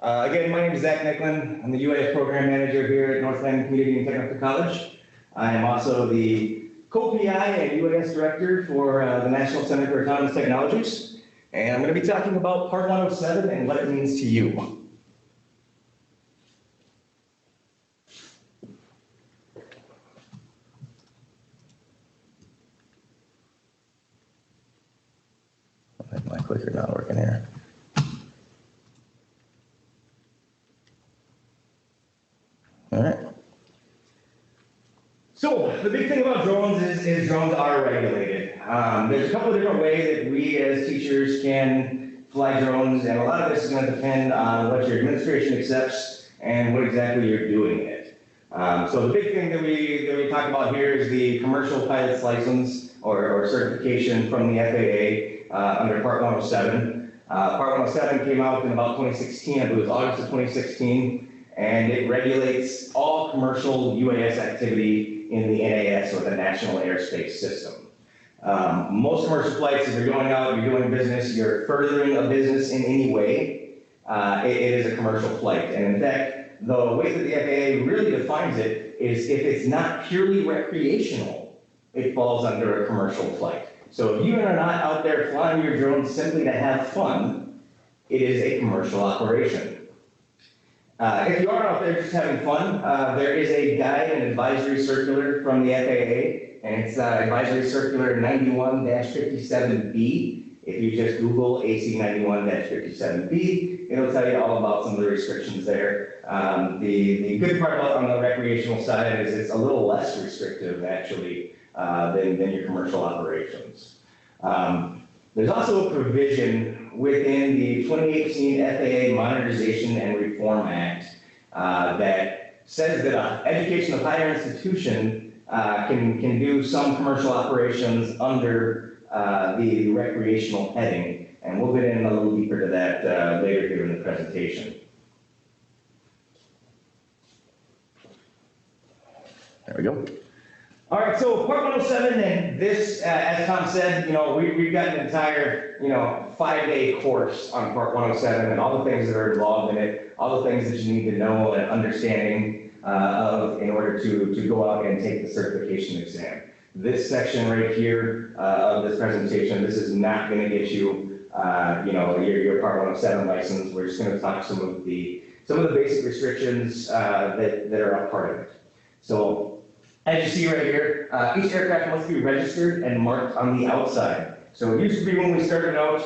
Again, my name is Nicklin. I'm the UAS Program Manager here at Northland Community and Technical College. I am also the co-PI and UAS Director for the National Center for Autonomous Technologies. And I'm going to be talking about Part 107 and what it means to you. My clicker not working here. All right. So the big thing about drones is drones are regulated. There's a couple of different ways that we as teachers can fly drones, and a lot of this is going to depend on what your administration accepts and what exactly you're doing it. So the big thing that we talk about here is the commercial pilot's license or certification from the FAA under Part 107. Part 107 came out in about 2016, I believe it was August of 2016. And it regulates all commercial UAS activity in the NAS, or the National Airspace System. Most commercial flights, if you're going out, you're doing business, you're furthering a business in any way, it is a commercial flight. And in fact, the way that the FAA really defines it is if it's not purely recreational, it falls under a commercial flight. So if you are not out there flying your drone simply to have fun, it is a commercial operation. If you are out there just having fun, there is a guide and advisory circular from the FAA, and it's Advisory Circular 91-57B. If you just Google AC 91-57B, it'll tell you all about some of the restrictions there. The good part about on the recreational side is it's a little less restrictive, actually, than your commercial operations. There's also a provision within the 2018 FAA Modernization and Reform Act that says that an education of higher institution can do some commercial operations under the recreational heading, and we'll get in a little deeper to that later here in the presentation. There we go. All right, so Part 107, and this, as Tom said, we've got an entire, 5-day course on Part 107 and all the things that are involved in it, all the things that you need to know and understanding of in order to go out and take the certification exam. This section right here of this presentation, this is not going to get you, your Part 107 license. We're just going to talk some of the basic restrictions that are a part of it. So, as you see right here, each aircraft must be registered and marked on the outside. So it used to be when we started out,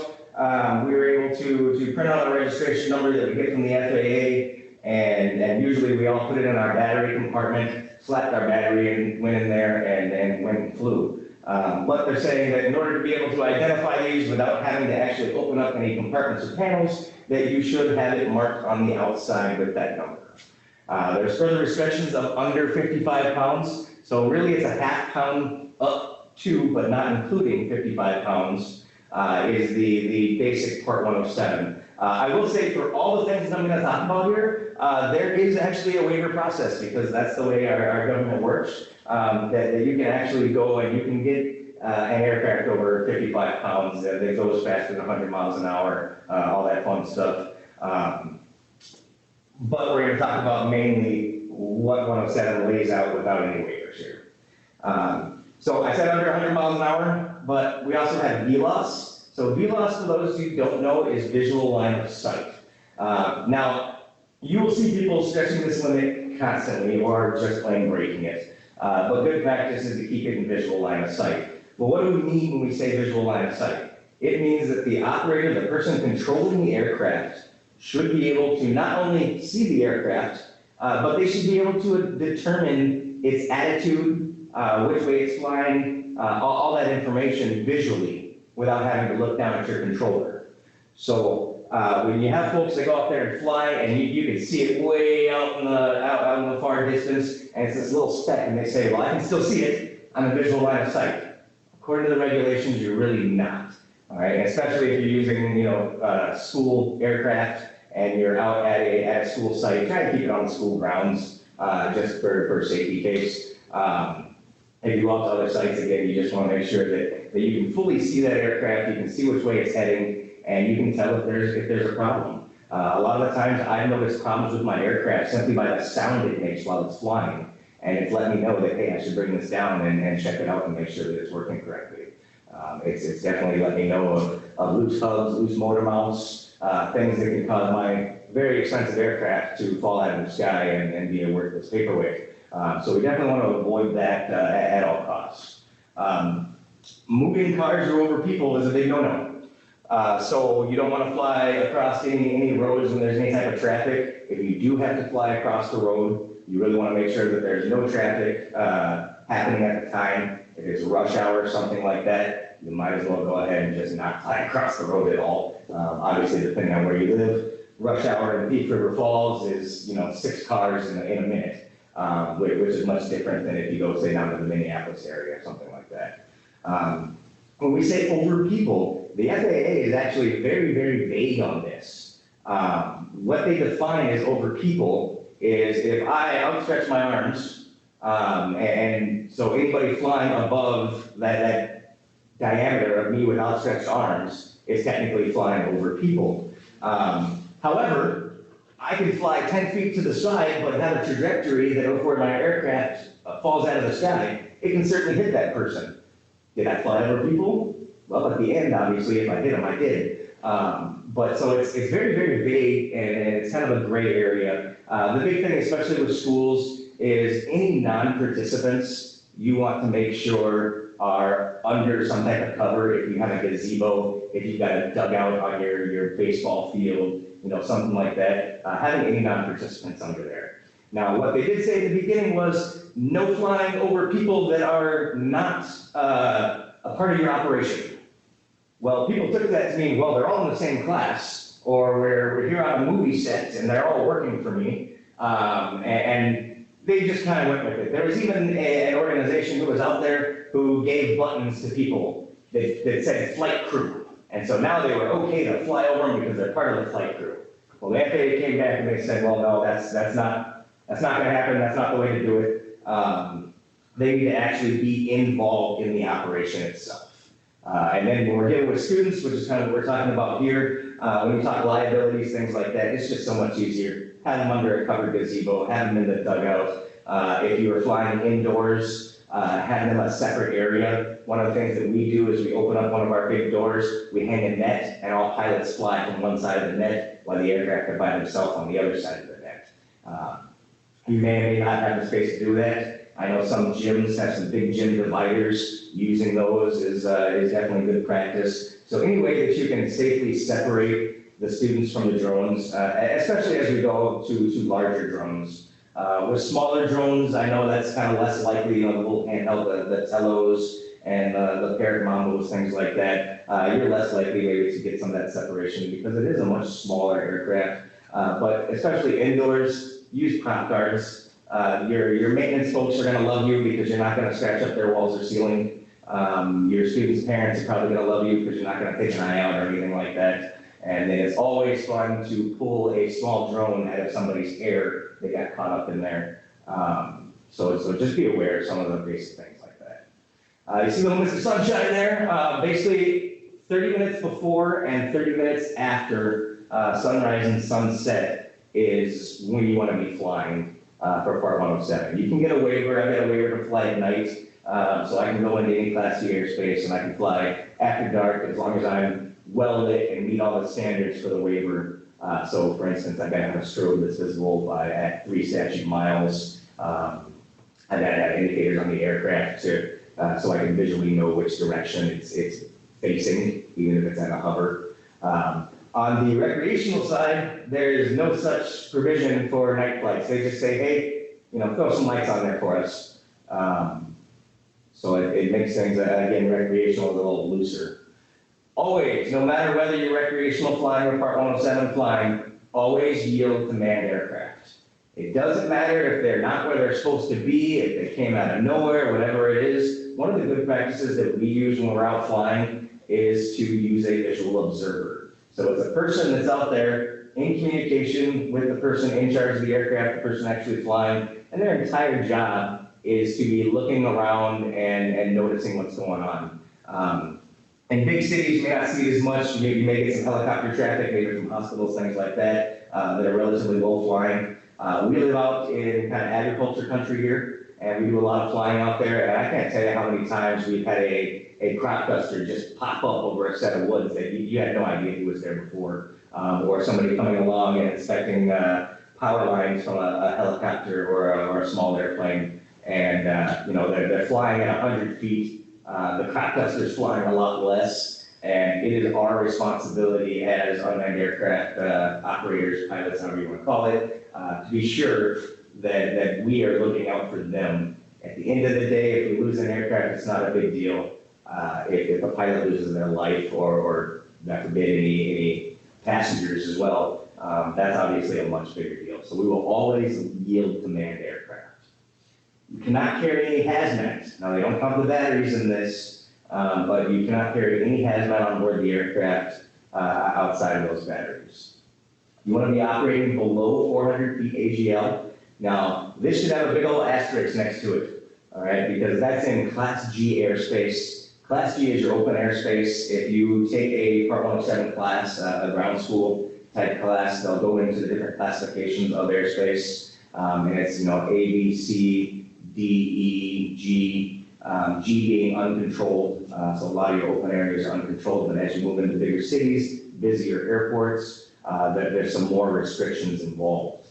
we were able to print out a registration number that we get from the FAA, and usually we all put it in our battery compartment, slapped our battery and went in there and went and flew. But they're saying that in order to be able to identify these without having to actually open up any compartments or panels, that you should have it marked on the outside with that number. There's further restrictions of under 55 pounds. So really it's a half pound up to, but not including 55 pounds, is the basic Part 107. I will say for all the things I'm going to talk about here, there is actually a waiver process, because that's the way our government works, that you can actually go and you can get an aircraft over 55 pounds that goes faster than 100 miles an hour, all that fun stuff. But we're going to talk about mainly what 107 lays out without any waivers here. So I said under 100 miles an hour, but we also have VLOS. So VLOS, for those who don't know, is visual line of sight. Now, you will see people stretching this limit constantly or just plain breaking it. But good practice is to keep it in visual line of sight. But what do we mean when we say visual line of sight? It means that the operator, the person controlling the aircraft, should be able to not only see the aircraft, but they should be able to determine its attitude, which way it's flying, all that information visually without having to look down at your controller. So when you have folks that go out there and fly and you can see it way out in the far distance, and it's this little speck, and they say, well, I can still see it on a visual line of sight. According to the regulations, you're really not. All right, especially if you're using, school aircraft and you're out at a school site, try to keep it on the school grounds, just for safety case. If you go out to other sites, again, you just want to make sure that you can fully see that aircraft, you can see which way it's heading, and you can tell if there's a problem. A lot of the times I've noticed problems with my aircraft simply by the sound it makes while it's flying. And it's let me know that, hey, I should bring this down and check it out and make sure that it's working correctly. It's definitely let me know of loose hubs, loose motor mounts, things that can cause my very expensive aircraft to fall out of the sky and be a worthless paperweight. So we definitely want to avoid that at all costs. Moving cars or over people is a big no-no. So you don't want to fly across any roads when there's any type of traffic. If you do have to fly across the road, you really want to make sure that there's no traffic happening at the time. If it's rush hour or something like that, you might as well go ahead and just not fly across the road at all. Obviously, depending on where you live, rush hour in Thief River Falls is 6 cars in a minute, which is much different than if you go, say, down to the Minneapolis area or something like that. When we say over people, the FAA is actually very, very vague on this. What they define as over people is if I outstretch my arms, and so anybody flying above that diameter of me with outstretched arms is technically flying over people. However, I can fly 10 feet to the side, but have a trajectory that before my aircraft falls out of the sky, it can certainly hit that person. Did I fly over people? Well, at the end, obviously, if I hit them, I did. But so it's very, very vague, and it's kind of a gray area. The big thing, especially with schools, is any non-participants you want to make sure are under some type of cover. If you have a gazebo, if you've got a dugout on your baseball field, something like that, having any non-participants under there. Now, what they did say at the beginning was no flying over people that are not a part of your operation. Well, people took that to mean, well, they're all in the same class, or we're here on a movie set and they're all working for me, and they just kind of went with it. There was even an organization who was out there who gave buttons to people that said flight crew, and so now they were okay to fly over them because they're part of the flight crew. Well, the FAA came back and they said, well, no, that's not going to happen. That's not the way to do it. They need to actually be involved in the operation itself. And then when we're dealing with students, which is kind of what we're talking about here, when we talk liabilities, things like that, it's just so much easier. Have them under a covered gazebo, have them in the dugout. If you were flying indoors, have them a separate area. One of the things that we do is we open up one of our big doors, we hang a net, and all pilots fly from one side of the net while the aircraft are by themselves on the other side of the net. You may or may not have the space to do that. I know some gyms have some big gym dividers. Using those is definitely good practice. So any way that you can safely separate the students from the drones, especially as we go to larger drones. With smaller drones, I know that's kind of less likely, the little handheld, the Telos and the Parrot Mambos, things like that. You're less likely maybe to get some of that separation because it is a much smaller aircraft. But especially indoors, use prop guards. Your maintenance folks are going to love you because you're not going to scratch up their walls or ceiling. Your students' parents are probably going to love you because you're not going to take an eye out or anything like that. And then it's always fun to pull a small drone out of somebody's hair that got caught up in there. So just be aware of some of the basic things like that. You see little Mr. Sunshine there? Basically, 30 minutes before and 30 minutes after sunrise and sunset is when you want to be flying for Part 107. You can get a waiver. I got a waiver to fly at night, so I can go into any Class C airspace and I can fly after dark as long as I'm well lit and meet all the standards for the waiver. So for instance, I got to have a strobe that's visible at 3 statute miles. I got to have indicators on the aircraft so I can visually know which direction it's facing, even if it's at a hover. On the recreational side, there is no such provision for night flights. They just say, hey, throw some lights on there for us. So it makes things, again, recreational a little looser. Always, no matter whether you're recreational flying or Part 107 flying, always yield to manned aircraft. It doesn't matter if they're not where they're supposed to be, if they came out of nowhere, whatever it is. One of the good practices that we use when we're out flying is to use a visual observer. So it's a person that's out there in communication with the person in charge of the aircraft, the person actually flying, and their entire job is to be looking around and noticing what's going on. In big cities, you may not see it as much. You may get some helicopter traffic, maybe from hospitals, things like that, that are relatively low flying. We live out in kind of agriculture country here, and we do a lot of flying out there. And I can't tell you how many times we've had a crop duster just pop up over a set of woods that you had no idea he was there before, or somebody coming along and inspecting power lines from a helicopter or a small airplane, and they're flying at 100 feet. The crop duster's flying a lot less, and it is our responsibility as unmanned aircraft operators, pilots, however you want to call it, to be sure that we are looking out for them. At the end of the day, if we lose an aircraft, it's not a big deal. If a pilot loses their life, or God forbid, any passengers as well, that's obviously a much bigger deal. So we will always yield to manned aircraft. You cannot carry any hazmat. Now, they don't come with batteries in this, but you cannot carry any hazmat on board the aircraft outside of those batteries. You want to be operating below 400 feet AGL. Now, this should have a big old asterisk next to it, all right, because that's in Class G airspace. Class G is your open airspace. If you take a Part 107 class, a ground school type class, they'll go into the different classifications of airspace, and it's, A, B, C, D, E, G, G being uncontrolled, so a lot of your open areas are uncontrolled, but as you move into bigger cities, busier airports, there's some more restrictions involved.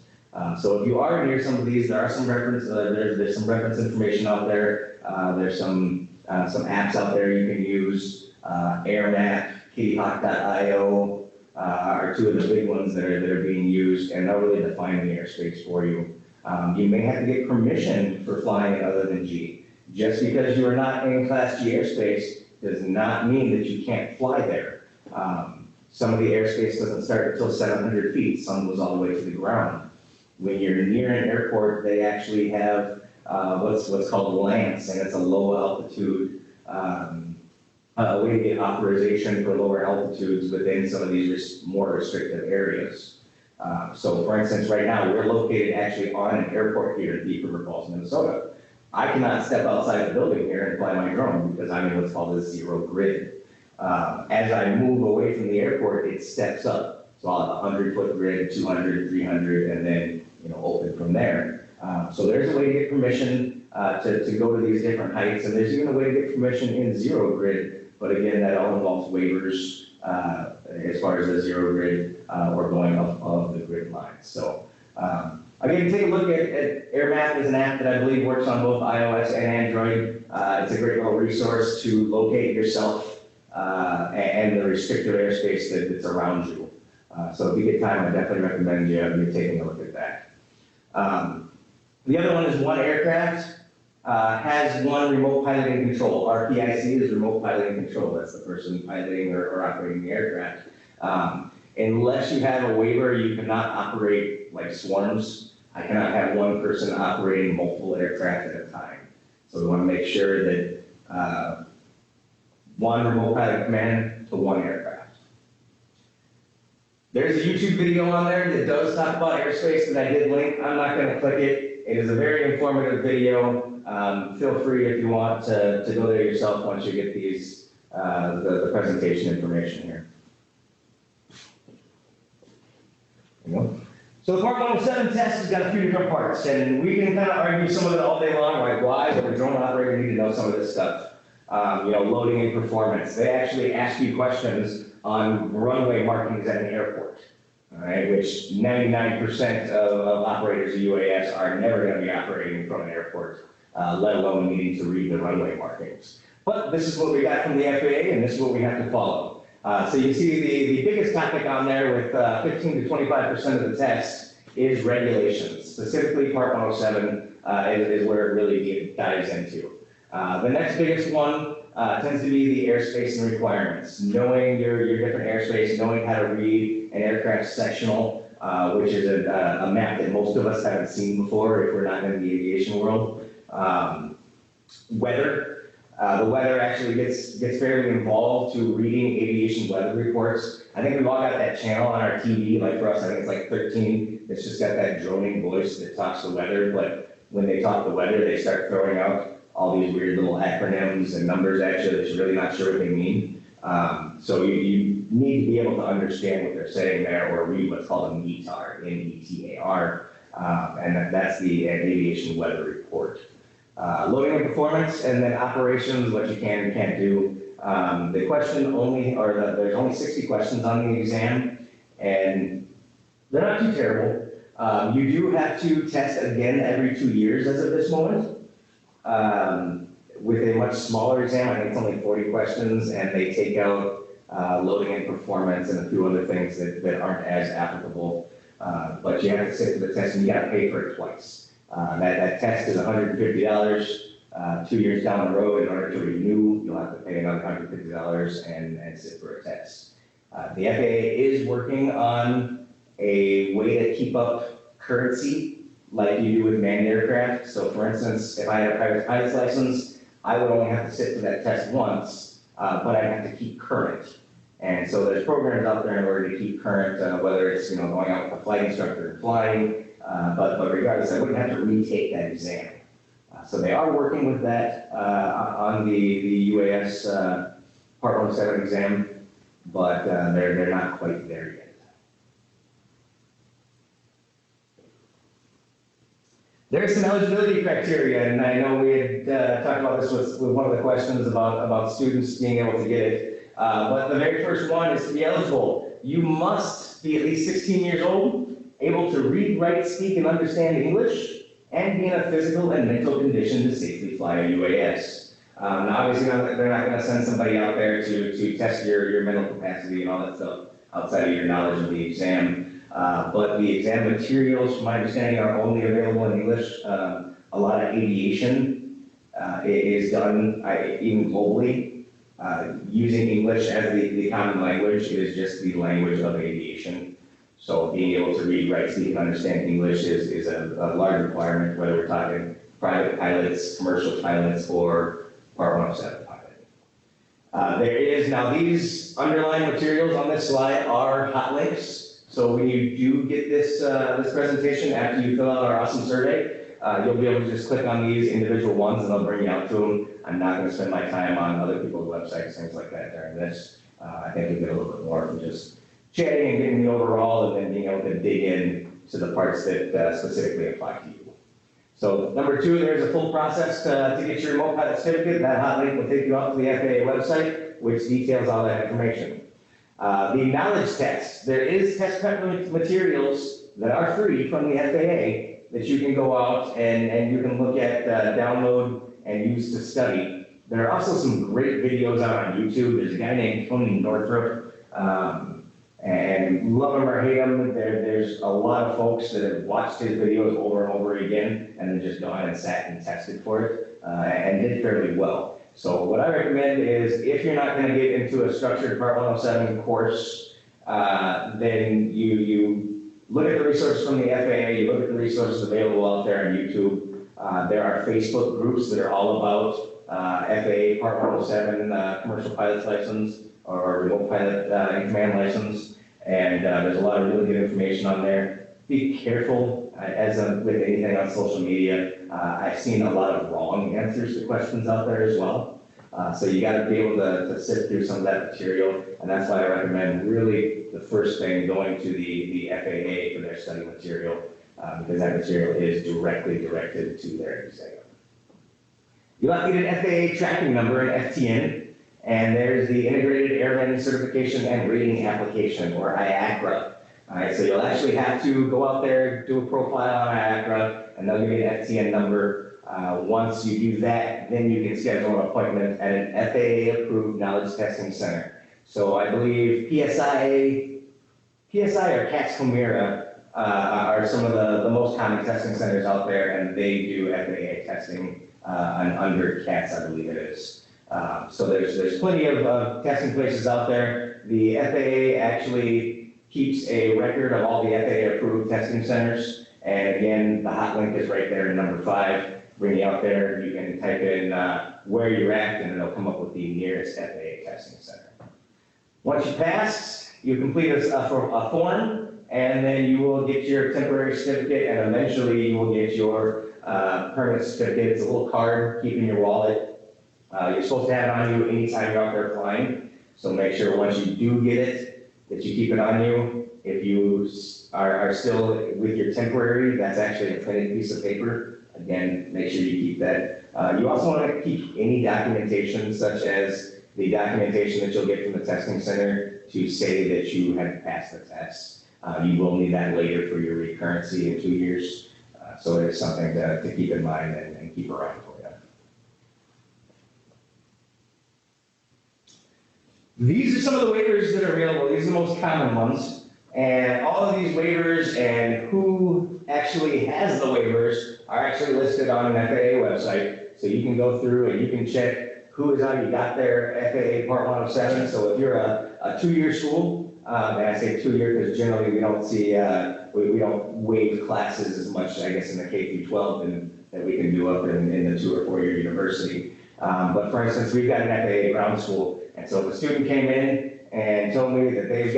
So if you are near some of these, there are some reference, there's some reference information out there. There's some apps out there you can use. AirMap, kittyhawk.io are two of the big ones that are being used, and they'll really define the airspace for you. You may have to get permission for flying in other than G. Just because you are not in Class G airspace does not mean that you can't fly there. Some of the airspace doesn't start until 700 feet. Some goes all the way to the ground. When you're near an airport, they actually have what's called LANCE, and it's a low altitude way to get authorization for lower altitudes within some of these more restrictive areas. So for instance, right now, we're located actually on an airport here in Deep River Falls, Minnesota. I cannot step outside the building here and fly my drone because I'm in what's called a zero grid. As I move away from the airport, it steps up. So I'll have a 100-foot grid, 200, 300, and then open from there. So there's a way to get permission to go to these different heights, and there's even a way to get permission in zero grid. But again, that all involves waivers as far as the zero grid or going up of the grid lines. So again, take a look at AirMap is an app that I believe works on both iOS and Android. It's a great little resource to locate yourself and the restricted airspace that's around you. So if you get time, I definitely recommend you taking a look at that. The other one is one aircraft has one remote piloting control. RPIC is remote piloting control. That's the person piloting or operating the aircraft. Unless you have a waiver, you cannot operate like swarms. I cannot have one person operating multiple aircraft at a time. So we want to make sure that one remote pilot command to one aircraft. There's a YouTube video on there that does talk about airspace that I did link. I'm not going to click it. It is a very informative video. Feel free if you want to go there yourself once you get these the presentation information here. There you go. So the Part 107 test has got a few different parts, and we can kind of argue some of it all day long, like why would a drone operator need to know some of this stuff? Loading and performance. They actually ask you questions on runway markings at an airport, all right, which 99% of operators of UAS are never going to be operating from an airport, let alone needing to read the runway markings. But this is what we got from the FAA, and this is what we have to follow. So you see the biggest topic on there with 15 to 25% of the test is regulations. Specifically, Part 107 is where it really dives into. The next biggest one tends to be the airspace and requirements. Knowing your different airspace, knowing how to read an aircraft sectional, which is a map that most of us haven't seen before if we're not in the aviation world. Weather. The weather actually gets fairly involved to reading aviation weather reports. I think we've all got that channel on our TV, like for us, I think it's like 13. It's just got that droning voice that talks the weather, but when they talk the weather, they start throwing out all these weird little acronyms and numbers at you that you're really not sure what they mean. So you need to be able to understand what they're saying there or read what's called a METAR, METAR, and that's the aviation weather report. Loading and performance, and then operations, what you can and can't do. The question only, there's only 60 questions on the exam, and they're not too terrible. You do have to test again every 2 years as of this moment. With a much smaller exam, I think it's only 40 questions, and they take out loading and performance and a few other things that aren't as applicable. But you have to sit for the test, and you got to pay for it twice. That test is $150. 2 years down the road, in order to renew, you'll have to pay another $150 and sit for a test. The FAA is working on a way to keep up currency like you do with manned aircraft. So for instance, if I had a private pilot's license, I would only have to sit for that test once, but I'd have to keep current. And so there's programs out there in order to keep current, whether it's going out with a flight instructor and flying, but regardless, I wouldn't have to retake that exam. So they are working with that on the UAS Part 107 exam, but they're not quite there yet. There's some eligibility criteria, and I know we had talked about this with one of the questions about students being able to get it. But the very first one is to be eligible. You must be at least 16 years old, able to read, write, speak, and understand English, and be in a physical and mental condition to safely fly a UAS. Now, obviously, they're not going to send somebody out there to test your mental capacity and all that stuff outside of your knowledge of the exam. But the exam materials, from my understanding, are only available in English. A lot of aviation is done, even globally, using English as the common language. It is just the language of aviation. So being able to read, write, speak, and understand English is a large requirement, whether we're talking private pilots, commercial pilots, or Part 107 pilot. There is, now these underlying materials on this slide are hot links. So when you do get this presentation, after you fill out our awesome survey, you'll be able to just click on these individual ones and they'll bring you out to them. I'm not going to spend my time on other people's websites, things like that during this. I think you get a little bit more from just chatting and getting the overall, and then being able to dig in to the parts that specifically apply to you. So number two, there's a full process to get your remote pilot certificate. That hot link will take you out to the FAA website, which details all that information. The knowledge test. There is test prep materials that are free from the FAA that you can go out and you can look at, download, and use to study. There are also some great videos out on YouTube. There's a guy named Tony Northrup. And love him or hate him, there's a lot of folks that have watched his videos over and over again and then just gone and sat and tested for it and did fairly well. So what I recommend is, if you're not going to get into a structured Part 107 course, then you look at the resources from the FAA, you look at the resources available out there on YouTube. There are Facebook groups that are all about FAA Part 107 commercial pilot's license or remote pilot in command license, and there's a lot of really good information on there. Be careful, as with anything on social media. I've seen a lot of wrong answers to questions out there as well. So you got to be able to sift through some of that material, and that's why I recommend really the first thing going to the FAA for their study material, because that material is directly directed to their exam. You'll need an FAA tracking number, an FTN. And there's the Integrated Airman Certification and Rating Application, or IACRA. All right, so you'll actually have to go out there, do a profile on IACRA, and they'll give you an FTN number. Once you do that, then you can schedule an appointment at an FAA-approved knowledge testing center. So I believe PSI or CATS Comera are some of the most common testing centers out there, and they do FAA testing under CATS, I believe it is. So there's plenty of testing places out there. The FAA actually keeps a record of all the FAA-approved testing centers. And again, the hot link is right there in number 5. Bring you out there, you can type in where you're at, and it'll come up with the nearest FAA testing center. Once you pass, you complete a form, and then you will get your temporary certificate, and eventually you will get your permanent certificate. It's a little card, keep in your wallet. You're supposed to have it on you anytime you're out there flying. So make sure once you do get it, that you keep it on you. If you are still with your temporary, that's actually a printed piece of paper. Again, make sure you keep that. You also want to keep any documentation, such as the documentation that you'll get from the testing center to say that you have passed the test. You will need that later for your recurrency in 2 years. So it is something to keep in mind and keep around for you. These are some of the waivers that are available. These are the most common ones. And all of these waivers and who actually has the waivers are actually listed on an FAA website. So you can go through and you can check who is already got their FAA Part 107. So if you're a 2-year school, and I say 2-year because generally we don't see, we don't waive classes as much, I guess, in the K through 12 that we can do up in the 2 or 4-year university. But for instance, we've got an FAA ground school. And so if a student came in and told me that they've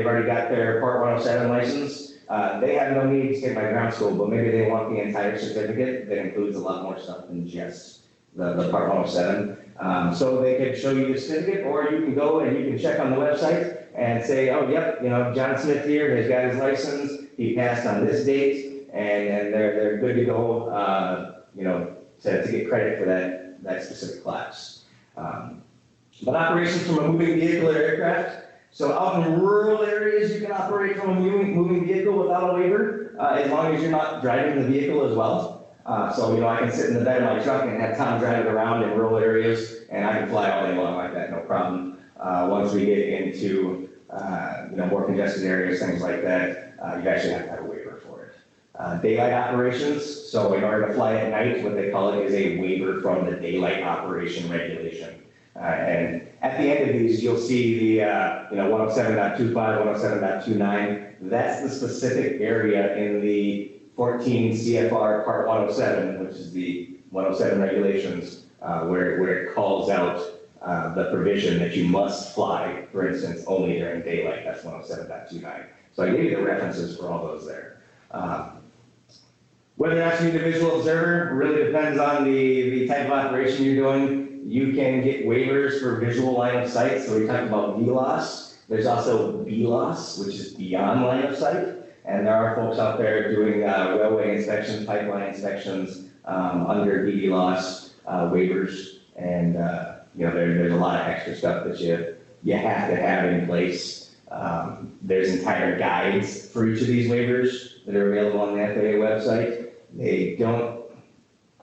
already got their Part 107 license, they have no need to take my ground school, but maybe they want the entire certificate that includes a lot more stuff than just the Part 107. So they can show you the certificate, or you can go and you can check on the website and say, oh, yep, John Smith here has got his license, he passed on this date, and they're good to go, to get credit for that specific class. But operations from a moving vehicle or aircraft. So out in rural areas, you can operate from a moving vehicle without a waiver, as long as you're not driving the vehicle as well. So, I can sit in the bed of my truck and have Tom drive it around in rural areas, and I can fly all day long like that, no problem. Once we get into, more congested areas, things like that, you actually have to have a waiver for it. Daylight operations. So in order to fly at night, what they call it is a waiver from the daylight operation regulation. And at the end of these, you'll see the 107.25, 107.29. That's the specific area in the 14 CFR Part 107, which is the 107 regulations, where it calls out the provision that you must fly, for instance, only during daylight. That's 107.29. So I gave you the references for all those there. Whether or not you need a visual observer really depends on the type of operation you're doing. You can get waivers for visual line of sight. So we talked about VLOS. There's also BLOS, which is beyond line of sight. And there are folks out there doing railway inspections, pipeline inspections under BLOS waivers. And there's a lot of extra stuff that you have to have in place. There's entire guides for each of these waivers that are available on the FAA website. They don't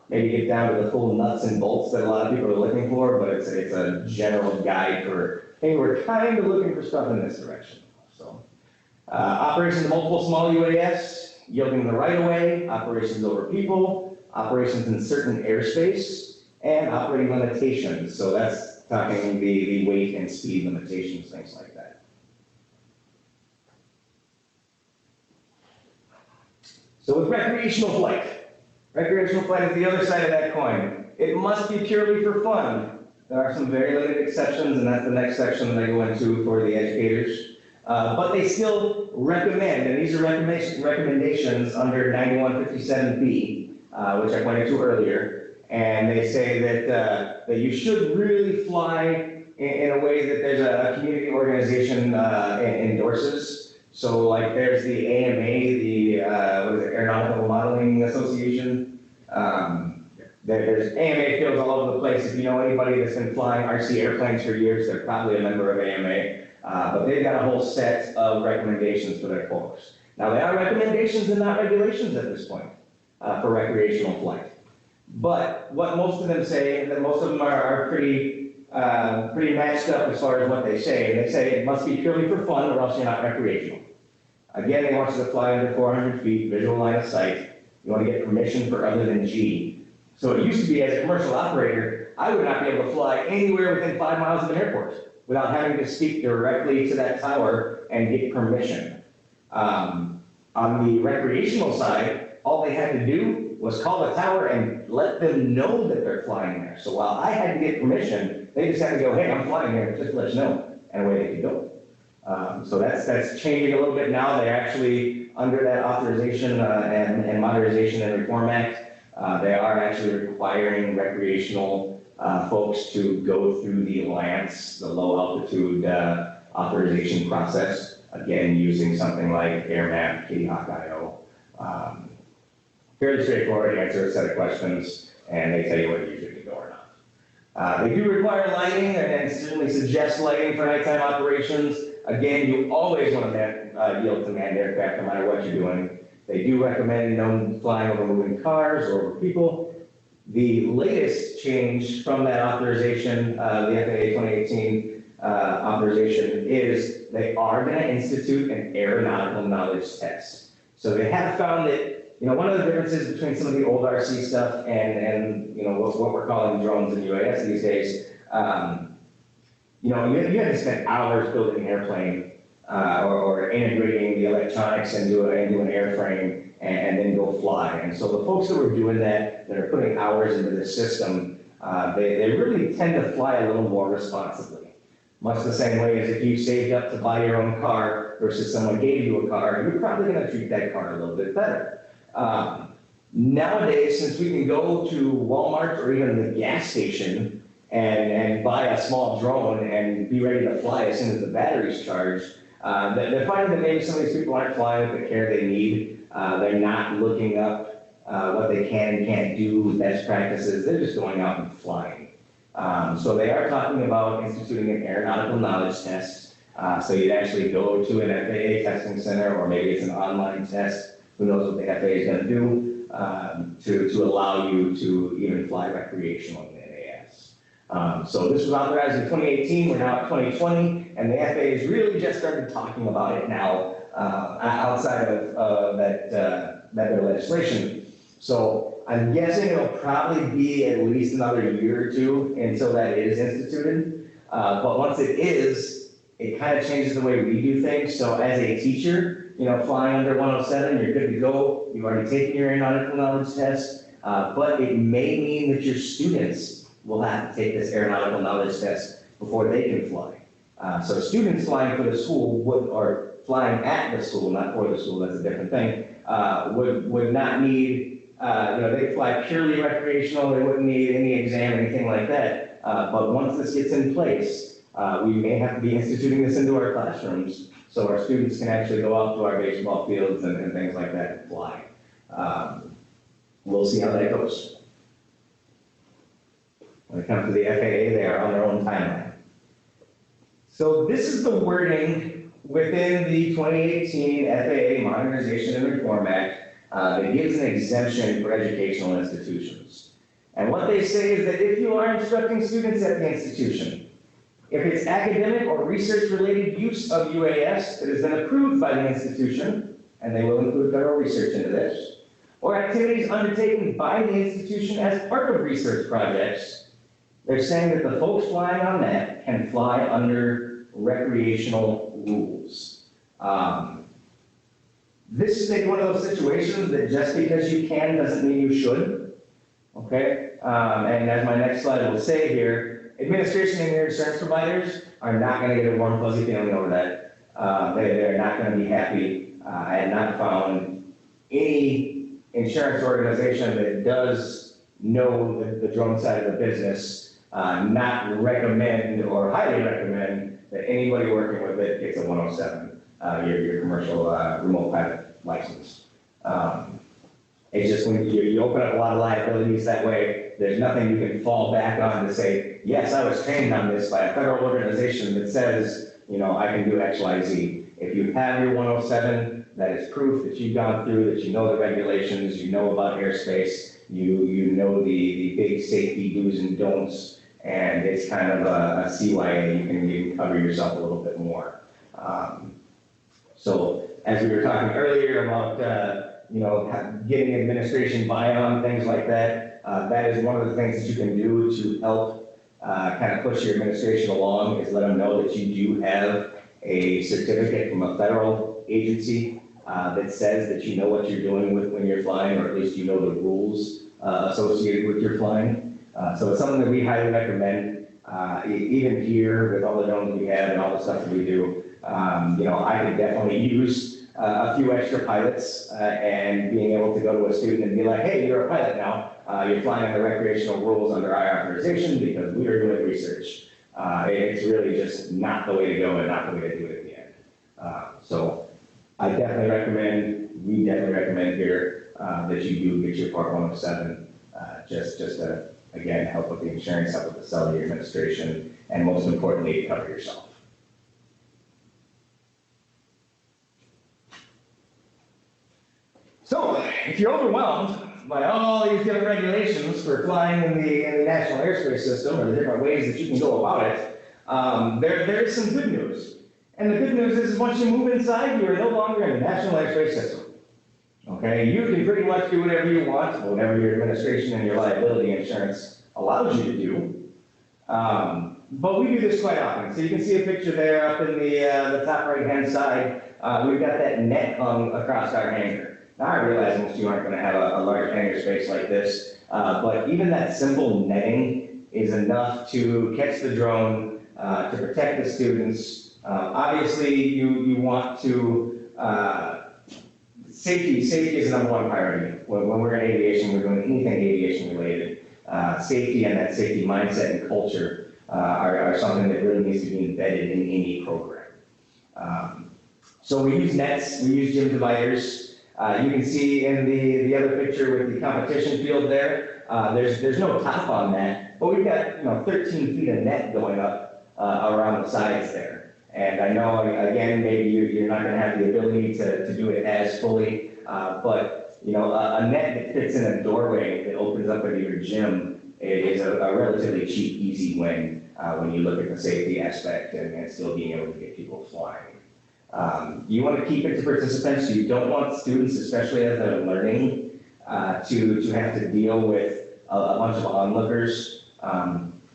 maybe get down to the full nuts and bolts that a lot of people are looking for, but it's a general guide for, hey, we're kind of looking for stuff in this direction. So, operations of multiple small UAS, yielding the right of way, operations over people, operations in certain airspace, and operating limitations. So that's talking the weight and speed limitations, things like that. So with recreational flight. Recreational flight is the other side of that coin. It must be purely for fun. There are some very limited exceptions, and that's the next section that I go into for the educators. But they still recommend, and these are recommendations under 9157B, which I pointed to earlier, and they say that you should really fly in a way that there's a community organization endorses. So like there's the AMA, the Aeronautical Modeling Association. There's AMA fields all over the place. If you know anybody that's been flying RC airplanes for years, they're probably a member of AMA. But they've got a whole set of recommendations for their folks. Now they are recommendations and not regulations at this point for recreational flight. But what most of them say, that most of them are pretty matched up as far as what they say. They say it must be purely for fun or else you're not recreational. Again, they want you to fly under 400 feet, visual line of sight. You want to get permission for other than G. So it used to be as a commercial operator, I would not be able to fly anywhere within 5 miles of an airport without having to speak directly to that tower and get permission. On the recreational side, all they had to do was call the tower and let them know that they're flying there. So while I had to get permission, they just had to go, hey, I'm flying here, just let us know, and away they could go. So that's changing a little bit now. They're actually under that Authorization and Modernization and Reform Act. They are actually requiring recreational folks to go through the LANCE, the low altitude authorization process, again, using something like AirMap, KittyHawk.io. Fairly straightforward, answer a set of questions, and they tell you whether you should go or not. They do require lighting, and certainly suggest lighting for nighttime operations. Again, you always want to yield to manned aircraft no matter what you're doing. They do recommend no flying over moving cars or over people. The latest change from that authorization, the FAA 2018 authorization, is they are going to institute an aeronautical knowledge test. So they have found that, one of the differences between some of the old RC stuff and what we're calling drones and UAS these days, you had to spend hours building an airplane or integrating the electronics into an airframe and then go fly. And so the folks that were doing that are putting hours into the system, they really tend to fly a little more responsibly. Much the same way as if you saved up to buy your own car versus someone gave you a car, you're probably going to treat that car a little bit better. Nowadays, since we can go to Walmart or even the gas station and buy a small drone and be ready to fly as soon as the battery's charged, they're finding that maybe some of these people aren't flying with the care they need. They're not looking up what they can and can't do, best practices. They're just going out and flying. So they are talking about instituting an aeronautical knowledge test. So you'd actually go to an FAA testing center, or maybe it's an online test. Who knows what the FAA is going to do to allow you to even fly recreational in the NAS. So this was authorized in 2018. We're now at 2020, and the FAA has really just started talking about it now outside of that legislation. So I'm guessing it'll probably be at least another year or two until that is instituted. But once it is, it kind of changes the way we do things. So as a teacher, flying under 107, you're good to go. You've already taken your aeronautical knowledge test, but it may mean that your students will have to take this aeronautical knowledge test before they can fly. So students flying for the school or flying at the school, not for the school, that's a different thing, would not need, they fly purely recreational, they wouldn't need any exam or anything like that. But once this gets in place, we may have to be instituting this into our classrooms so our students can actually go out to our baseball fields and things like that and fly. We'll see how that goes. When it comes to the FAA, they are on their own timeline. So this is the wording within the 2018 FAA Modernization and Reform Act that gives an exemption for educational institutions. And what they say is that if you are instructing students at the institution, if it's academic or research-related use of UAS that has been approved by the institution, and they will include federal research into this, or activities undertaken by the institution as part of research projects, they're saying that the folks flying on that can fly under recreational rules. This is like one of those situations that just because you can doesn't mean you should. Okay? And as my next slide will say here, administration and your insurance providers are not going to get a warm, fuzzy feeling over that. They're not going to be happy. I have not found any insurance organization that does know the drone side of the business not recommend or highly recommend that anybody working with it gets a 107, your commercial remote pilot license. It's just when you open up a lot of liabilities that way, there's nothing you can fall back on to say, yes, I was trained on this by a federal organization that says, I can do X, Y, Z. If you have your 107, that is proof that you've gone through, that you know the regulations, you know about airspace, you know the big safety do's and don'ts, and it's kind of a CYA, you can cover yourself a little bit more. So as we were talking earlier about getting administration buy-on, things like that. That is one of the things that you can do to help kind of push your administration along, is let them know that you do have a certificate from a federal agency that says that you know what you're doing when you're flying, or at least you know the rules associated with your flying. So it's something that we highly recommend. Even here with all the drones we have and all the stuff that we do, I could definitely use a few extra pilots and being able to go to a student and be like, hey, you're a pilot now. You're flying under recreational rules under our authorization because we are doing research. It's really just not the way to go and not the way to do it at the end. So I definitely recommend, we definitely recommend here that you do get your Part 107 just to, again, help with the insurance, help with the cellular administration, and most importantly, cover yourself. So, if you're overwhelmed by all these different regulations for flying in the national airspace system, or the different ways that you can go about it, there's some good news. And the good news is once you move inside, you are no longer in the national airspace system. Okay, you can pretty much do whatever you want, whatever your administration and your liability insurance allows you to do. But we do this quite often. So you can see a picture there up in the top right-hand side. We've got that net hung across our hangar. Now I realize most of you aren't going to have a large hangar space like this, but even that simple netting is enough to catch the drone, to protect the students. Obviously, you want to, safety is the number one priority. When we're in aviation, we're doing anything aviation related. Safety and that safety mindset and culture are something that really needs to be embedded in any program. So we use nets, we use gym dividers. You can see in the other picture with the competition field there, there's no top on that, but we've got 13 feet of net going up around the sides there. And I know, again, maybe you're not going to have the ability to do it as fully, but a net that fits in a doorway that opens up into your gym is a relatively cheap, easy win when you look at the safety aspect and still being able to get people flying. You want to keep it to participants. You don't want students, especially as they're learning, to have to deal with a bunch of onlookers.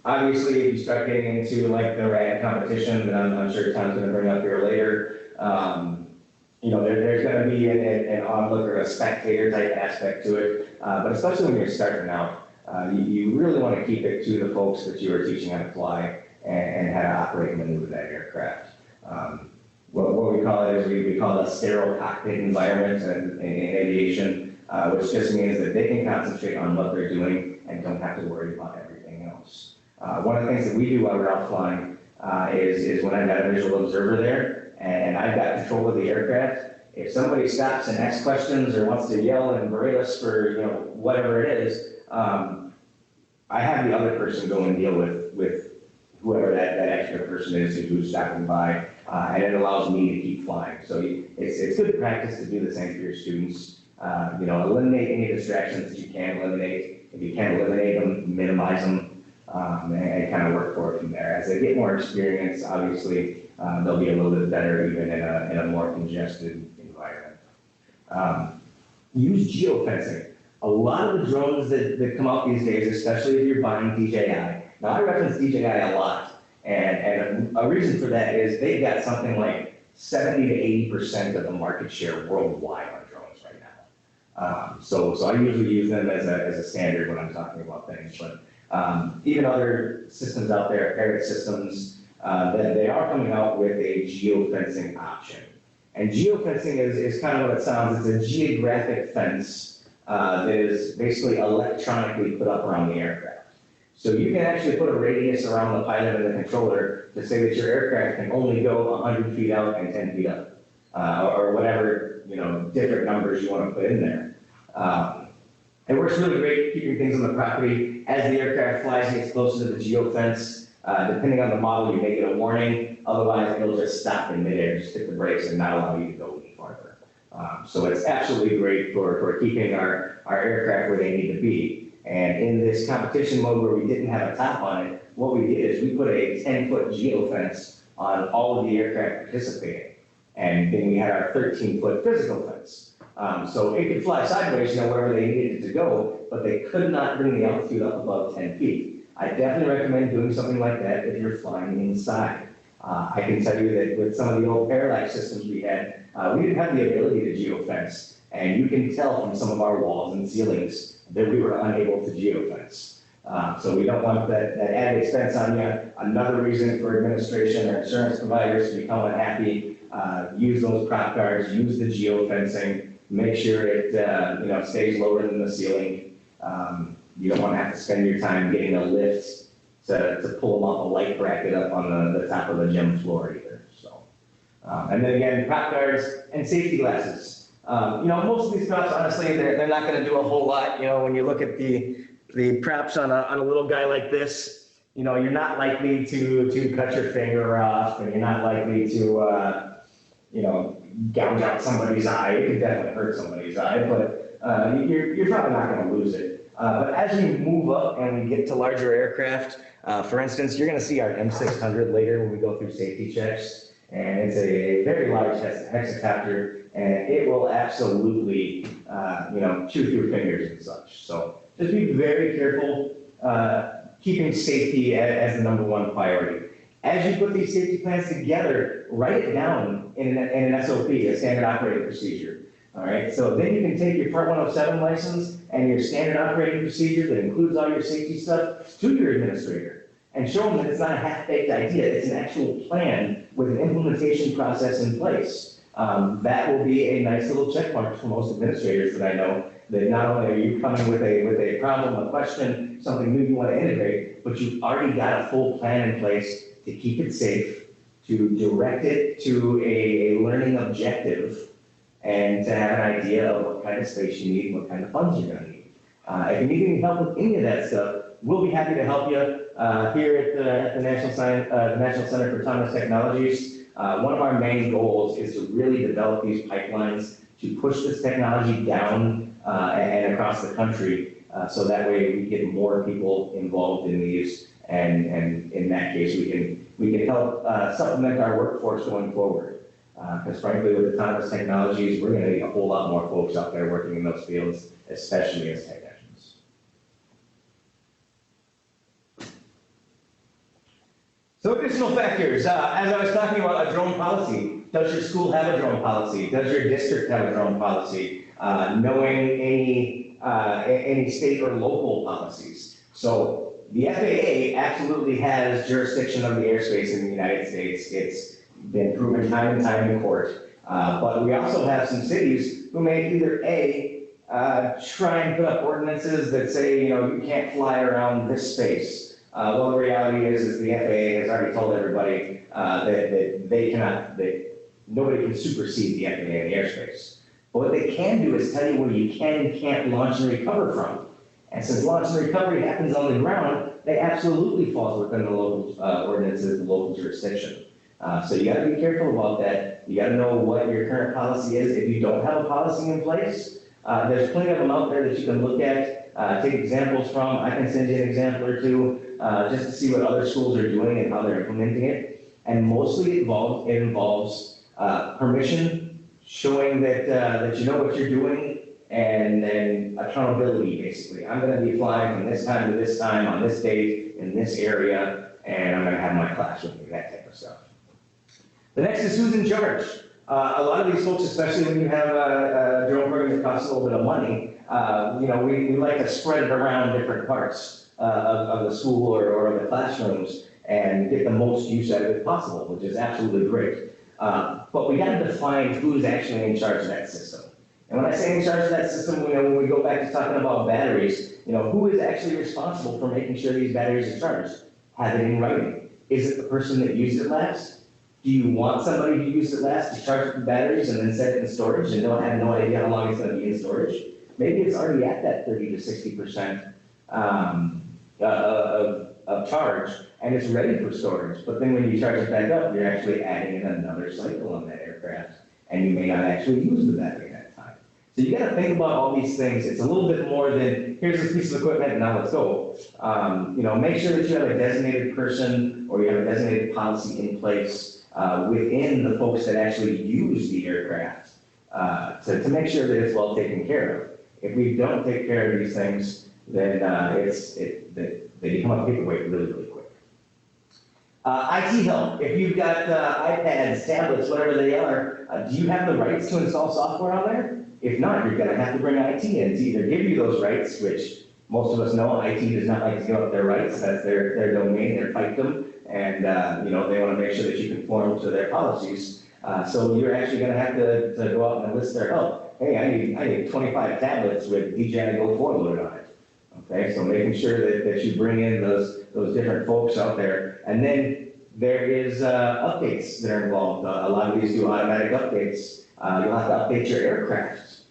Obviously, if you start getting into like the RAD competition that I'm sure Tom's going to bring up here later, there's going to be an onlooker, a spectator type aspect to it. But especially when you're starting out, you really want to keep it to the folks that you are teaching how to fly and how to operate and maneuver that aircraft. What we call it is we call it a sterile cockpit environment in aviation, which just means that they can concentrate on what they're doing and don't have to worry about everything else. One of the things that we do while we're out flying is when I've got a visual observer there and I've got control of the aircraft, if somebody stops and asks questions or wants to yell and berate us for whatever it is, I have the other person go and deal with whoever that extra person is who's stopping by, and it allows me to keep flying. So it's good practice to do the same for your students. Eliminate any distractions that you can eliminate. If you can't eliminate them, minimize them, and kind of work forward from there. As they get more experience, obviously, they'll be a little bit better even in a more congested environment. Use geofencing. A lot of the drones that come out these days, especially if you're buying DJI. Now I reference DJI a lot, and a reason for that is they've got something like 70 to 80% of the market share worldwide on drones right now. So I usually use them as a standard when I'm talking about things, but even other systems out there, Parrot systems, they are coming out with a geofencing option. And geofencing is kind of what it sounds. It's a geographic fence that is basically electronically put up around the aircraft. So you can actually put a radius around the pilot and the controller to say that your aircraft can only go 100 feet out and 10 feet up, or whatever different numbers you want to put in there. It works really great keeping things on the property. As the aircraft flies and gets closer to the geofence, depending on the model, you may get a warning. Otherwise, it'll just stop in midair, just hit the brakes and not allow you to go any farther. So it's absolutely great for keeping our aircraft where they need to be. And in this competition mode where we didn't have a top on it, what we did is we put a 10-foot geofence on all of the aircraft participating. And then we had our 13-foot physical fence. So it could fly sideways, wherever they needed it to go, but they could not bring the altitude up above 10 feet. I definitely recommend doing something like that if you're flying inside. I can tell you that with some of the old parallax systems we had, we didn't have the ability to geofence. And you can tell from some of our walls and ceilings that we were unable to geofence. So we don't want that added expense on you. Another reason for administration or insurance providers to become unhappy use those prop guards, use the geofencing, make sure it stays lower than the ceiling. You don't want to have to spend your time getting a lift to pull them off a light bracket up on the top of the gym floor either. So, and then again, prop guards and safety glasses. Most of these props, honestly, they're not going to do a whole lot. When you look at the props on a little guy like this, you're not likely to cut your finger off, and you're not likely to, gouge out somebody's eye. It could definitely hurt somebody's eye, but you're probably not going to lose it. But as we move up and we get to larger aircraft, for instance, you're going to see our M600 later when we go through safety checks, and it's a very large hexacopter, and it will absolutely, chew through fingers and such. So just be very careful, keeping safety as the #1 priority. As you put these safety plans together, write it down in an SOP, a standard operating procedure. All right, so then you can take your Part 107 license and your standard operating procedure that includes all your safety stuff to your administrator and show them that it's not a half-baked idea, it's an actual plan with an implementation process in place. That will be a nice little check mark for most administrators that I know, that not only are you coming with a problem, a question, something new you want to integrate, but you've already got a full plan in place to keep it safe, to direct it to a learning objective, and to have an idea of what kind of space you need, what kind of funds you're going to need. If you need any help with any of that stuff, we'll be happy to help you here at the National Center for Autonomous Technologies. One of our main goals is to really develop these pipelines to push this technology down and across the country, so that way we get more people involved in these, and in that case we can help supplement our workforce going forward. Because frankly, with autonomous technologies, we're going to need a whole lot more folks out there working in those fields, especially as technicians. So additional factors, as I was talking about a drone policy, does your school have a drone policy? Does your district have a drone policy? Knowing any state or local policies. So the FAA absolutely has jurisdiction of the airspace in the United States. It's been proven time and time in court. But we also have some cities who may either try and put up ordinances that say, you can't fly around this space. Well, the reality is the FAA has already told everybody that they cannot, that nobody can supersede the FAA in the airspace. But what they can do is tell you where you can and can't launch and recover from. And since launch and recovery happens on the ground, they absolutely fall within the local ordinances, the local jurisdiction. So you got to be careful about that. You got to know what your current policy is. If you don't have a policy in place, there's plenty of them out there that you can look at, take examples from. I can send you an example or two just to see what other schools are doing and how they're implementing it. And mostly it involves permission, showing that you know what you're doing, and then accountability, basically. I'm going to be flying from this time to this time on this date in this area, and I'm going to have my class with me, that type of stuff. The next is who's in charge. A lot of these folks, especially when you have a drone program that costs a little bit of money, we like to spread it around different parts of the school or of the classrooms and get the most use out of it possible, which is absolutely great. But we got to define who's actually in charge of that system. And when I say in charge of that system, when we go back to talking about batteries, who is actually responsible for making sure these batteries are charged? Have it in writing. Is it the person that used it last? Do you want somebody who used it last to charge the batteries and then set it in storage and have no idea how long it's going to be in storage? Maybe it's already at that 30 to 60% of charge and it's ready for storage. But then when you charge it back up, you're actually adding in another cycle on that aircraft, and you may not actually use the battery that time. So you got to think about all these things. It's a little bit more than here's this piece of equipment and now let's go. Make sure that you have a designated person or you have a designated policy in place within the folks that actually use the aircraft to make sure that it's well taken care of. If we don't take care of these things, then they become a paperweight really, really quick. IT help. If you've got iPads, tablets, whatever they are, do you have the rights to install software on there? If not, you're going to have to bring IT in to either give you those rights, which most of us know IT does not like to give up their rights. That's their domain, their fiefdom. And they want to make sure that you conform to their policies. So you're actually gonna have to go out and enlist their help. Hey, I need 25 tablets with DJI Go 4 loaded on it. Okay, so making sure that you bring in those different folks out there. And then there is updates that are involved. A lot of these do automatic updates. You'll have to update your aircraft.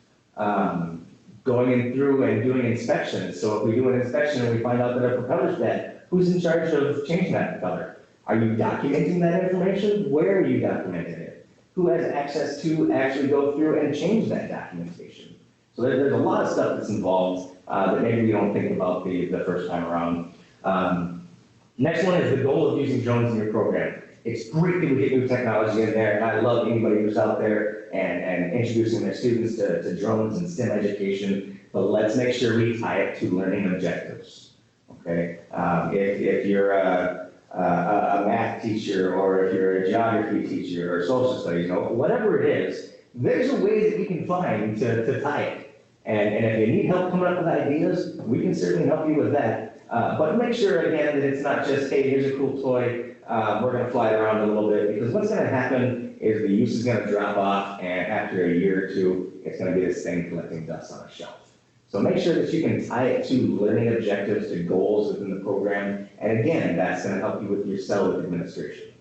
Going in through and doing inspections. So if we do an inspection and we find out that a propeller's bad, who's in charge of changing that propeller? Are you documenting that information? Where are you documenting it? Who has access to actually go through and change that documentation? So there's a lot of stuff that's involved that maybe we don't think about the first time around. Next one is the goal of using drones in your program. It's great that we get new technology in there, and I love anybody who's out there and introducing their students to drones and STEM education, but let's make sure we tie it to learning objectives, okay? If you're a math teacher, or if you're a geography teacher, or social studies, whatever it is, there's a way that we can find to tie it. And if you need help coming up with ideas, we can certainly help you with that. But make sure, again, that it's not just, hey, here's a cool toy, we're going to fly it around a little bit, because what's going to happen is the use is going to drop off, and after a year or two, it's going to be this thing collecting dust on a shelf. So make sure that you can tie it to learning objectives, to goals within the program, and again, that's going to help you with your cell administration.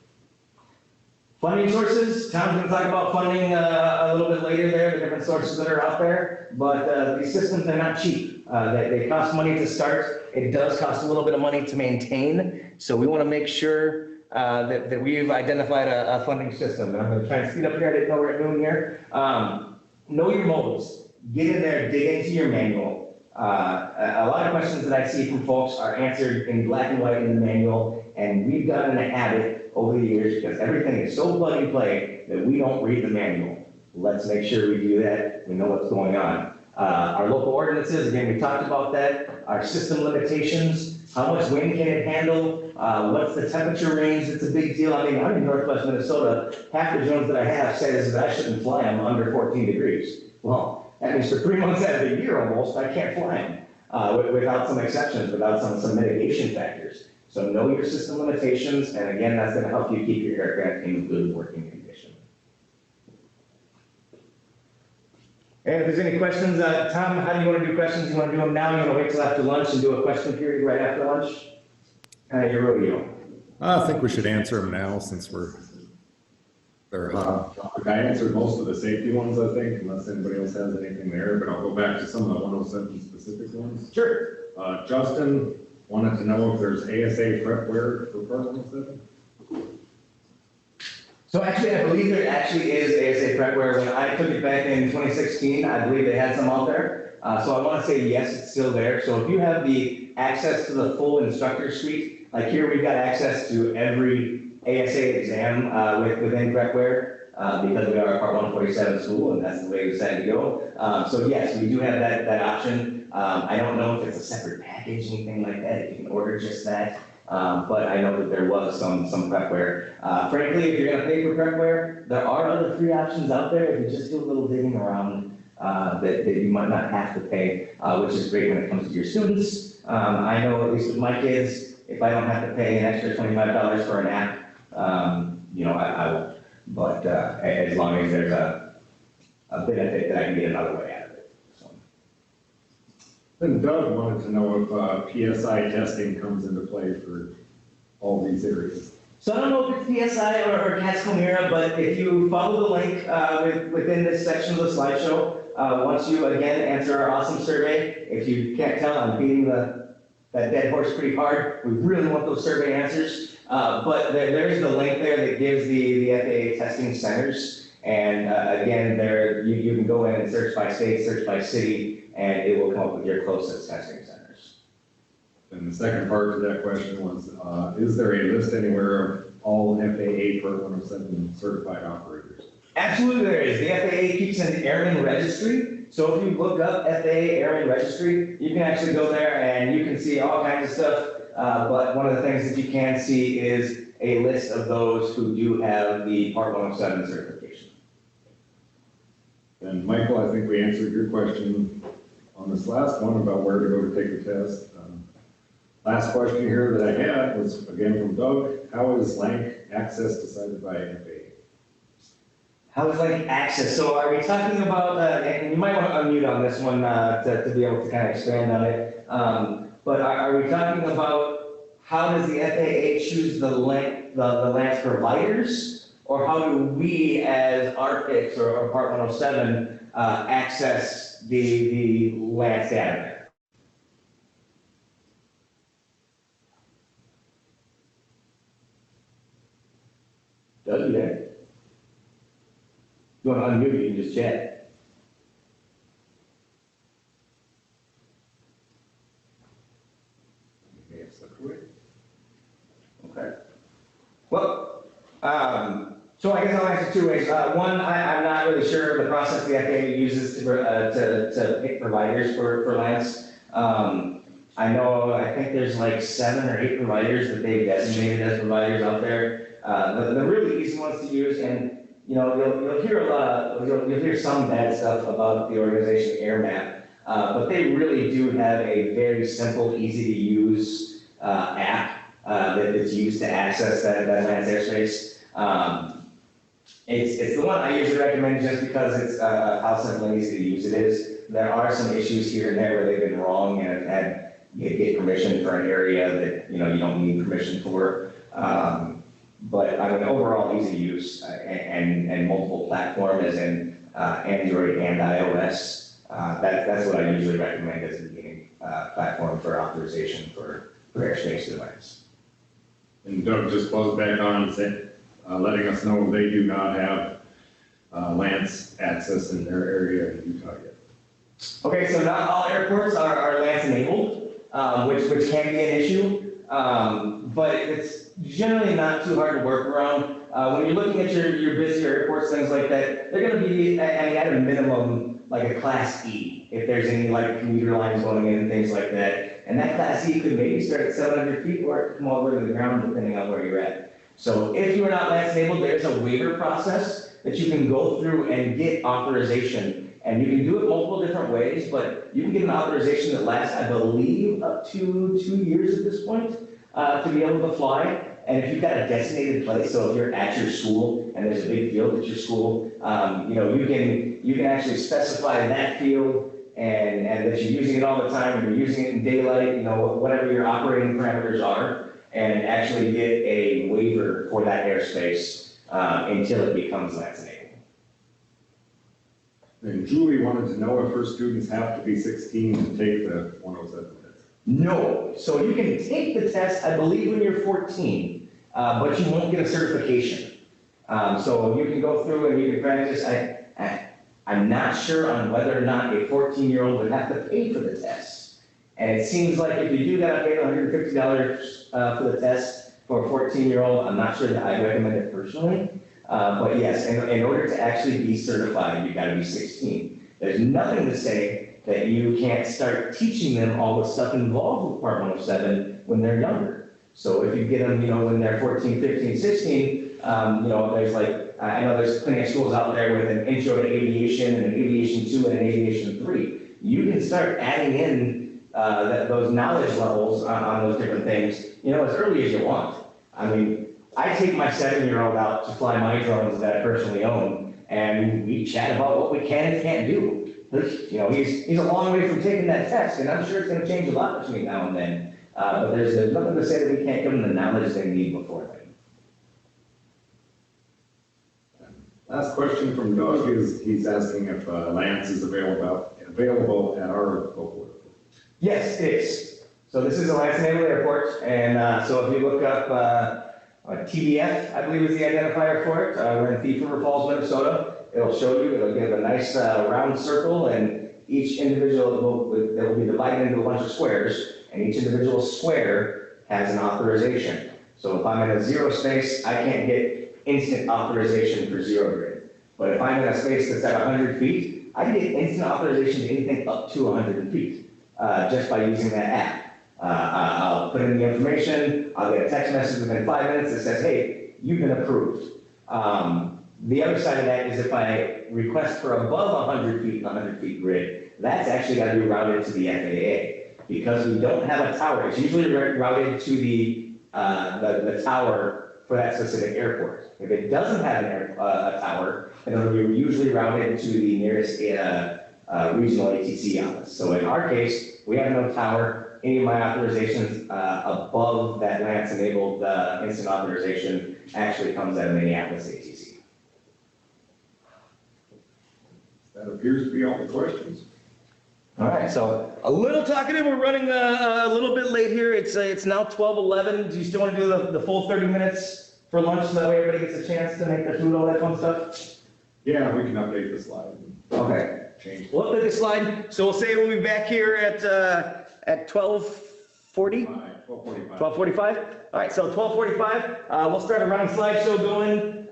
Funding sources, Tom's going to talk about funding a little bit later there, the different sources that are out there, but these systems are not cheap. They cost money to start. It does cost a little bit of money to maintain, so we want to make sure that we've identified a funding system. And I'm going to try and speed up here. I didn't know we're at noon here. Know your modes. Get in there, dig into your manual. A lot of questions that I see from folks are answered in black and white in the manual, and we've gotten a habit over the years, because everything is so plug and play, that we don't read the manual. Let's make sure we do that. We know what's going on. Our local ordinances, again, we talked about that. Our system limitations, how much wind can it handle? What's the temperature range? It's a big deal. I mean, I'm in Northwest Minnesota. Half the drones that I have says that I shouldn't fly them under 14 degrees. Well, that means for 3 months out of the year almost, I can't fly them without some exceptions, without some mitigation factors. So know your system limitations, and again, that's going to help you keep your aircraft in good working condition. And if there's any questions, Tom, how do you want to do questions? You want to do them now? You want to wait till after lunch and do a question period right after lunch? Your rodeo. I think we should answer them now since they're hot. I answered most of the safety ones, I think, unless anybody else has anything there, but I'll go back to some of the 107 specific ones. Sure. Justin wanted to know if there's ASA prepware for Part 107. So actually, I believe there actually is ASA prepware. When I took it back in 2016, I believe they had some out there. So I want to say yes, it's still there. So if you have the access to the full instructor suite, like here we've got access to every ASA exam within prepware because we are a Part 147 school, and that's the way we decided to go. So yes, we do have that option. I don't know if it's a separate package, anything like that, if you can order just that. But I know that there was some prepware. Frankly, if you're going to pay for prepware, there are other free options out there if you just do a little digging around that you might not have to pay, which is great when it comes to your students. I know, at least with my kids, if I don't have to pay an extra $25 for an app, I will. But as long as there's a benefit that I can get another way out of it. So. Then Doug wanted to know if PSI testing comes into play for all these areas. So I don't know if it's PSI or CATS Chimera, but if you follow the link within this section of the slideshow, once you again answer our awesome survey, if you can't tell, I'm beating that dead horse pretty hard. We really want those survey answers. But there's the link there that gives the FAA testing centers. And again, there you can go in and search by state, search by city, and it will come up with your closest testing centers. And the second part of that question was, is there a list anywhere of all FAA Part 107 certified operators? Absolutely there is. The FAA keeps an airman registry. So if you look up FAA Airman Registry, you can actually go there and you can see all kinds of stuff. But one of the things that you can see is a list of those who do have the Part 107 certification. And Michael, I think we answered your question on this last one about where to go to take the test. Last question here that I had was again from Doug. How is LANC access decided by FAA? How is like access? So are we talking about, and you might want to unmute on this one to be able to kind of expand on it. But are we talking about how does the FAA choose the LANS providers? Or how do we as ARPICs or Part 107 access the LANS data? Does you there? You want to unmute, you can just chat. May have slipped away. Okay. Well, so I guess I'll answer two ways. One, I'm not really sure of the process the FAA uses to pick providers for LANS. I think there's like 7 or 8 providers that they've designated as providers out there. The really easy ones to use, and you'll hear you'll hear some bad stuff about the organization AirMap, but they really do have a very simple, easy to use app that is used to access that LANS airspace. It's the one I usually recommend just because it's how simple and easy to use it is. There are some issues here and there where they've been wrong and have had you get permission for an area that you don't need permission for. But I mean, overall easy use and multiple platform as in Android and iOS. That's what I usually recommend as the beginning platform for authorization for airspace device. And Doug just closed back on and said, letting us know they do not have LANS access in their area in Utah yet. Okay, so not all airports are LANS enabled, which can be an issue, but it's generally not too hard to work around. When you're looking at your busier airports, things like that, they're going to be at a minimum like a Class E, if there's any like commuter lines going in and things like that. And that Class E could maybe start at 700 feet or it could come all the way to the ground depending on where you're at. So if you are not LANS enabled, there's a waiver process that you can go through and get authorization. And you can do it multiple different ways, but you can get an authorization that lasts, I believe, up to 2 years at this point to be able to fly. And if you've got a designated place, so if you're at your school and there's a big field at your school, you can actually specify that field and that you're using it all the time, and you're using it in daylight, whatever your operating parameters are, and actually get a waiver for that airspace until it becomes LANS enabled. And Julie wanted to know if her students have to be 16 to take the 107 test. No. So you can take the test, I believe, when you're 14, but you won't get a certification. So you can go through and you can practice. I'm not sure on whether or not a 14-year-old would have to pay for the test. And it seems like if you do gotta pay $150 for the test for a 14-year-old, I'm not sure that I recommend it personally. But yes, in order to actually be certified, you've got to be 16. There's nothing to say that you can't start teaching them all the stuff involved with Part 107 when they're younger. So if you get them, when they're 14, 15, 16, there's like, I know there's plenty of schools out there with an intro to aviation and an aviation 2 and an aviation 3. You can start adding in those knowledge levels on those different things, as early as you want. I mean, I take my 7-year-old out to fly my drones that I personally own, and we chat about what we can and can't do. He's a long way from taking that test, and I'm sure it's going to change a lot between now and then. But there's nothing to say that we can't give them the knowledge they need before then. Last question from Doug is he's asking if LANS is available at our local airport. Yes, it is. So this is a LANS enabled airport, and so if you look up TBF, I believe is the identifier for it. We're in Thief River Falls, Minnesota. It'll show you, it'll give a nice round circle, and each individual will be divided into a bunch of squares, and each individual square has an authorization. So if I'm in a zero space, I can't get instant authorization for zero grid. But if I'm in a space that's at 100 feet, I can get instant authorization to anything up to 100 feet just by using that app. I'll put in the information, I'll get a text message within 5 minutes that says, hey, you've been approved. The other side of that is if I request for above 100 feet and 100 feet grid, that's actually got to be routed to the FAA. Because we don't have a tower, it's usually routed to the tower for that specific airport. If it doesn't have a tower, then it'll be usually routed to the nearest regional ATC office. So in our case, we have no tower. Any of my authorizations above that Lance-enabled instant authorization actually comes out of Minneapolis ATC. That appears to be all the questions. All right, so a little talkative. We're running a little bit late here. It's now 12:11. Do you still want to do the full 30 minutes for lunch so that way everybody gets a chance to make their food, all that fun stuff? Yeah, we can update the slide. Okay. Change. We'll update the slide. So we'll say we'll be back here at 12:40? 12:45. 12:45? All right, so 12:45, we'll start a running slideshow going.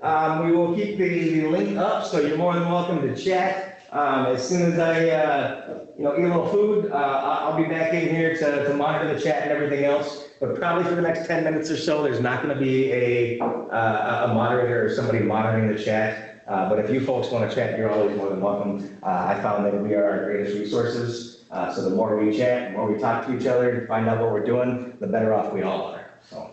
We will keep the link up, so you're more than welcome to chat. As soon as I, eat a little food, I'll be back in here to monitor the chat and everything else. But probably for the next 10 minutes or so, there's not going to be a moderator or somebody monitoring the chat. But if you folks want to chat, you're always more than welcome. I found that we are our greatest resources. So the more we chat, the more we talk to each other, find out what we're doing, the better off we all are. So.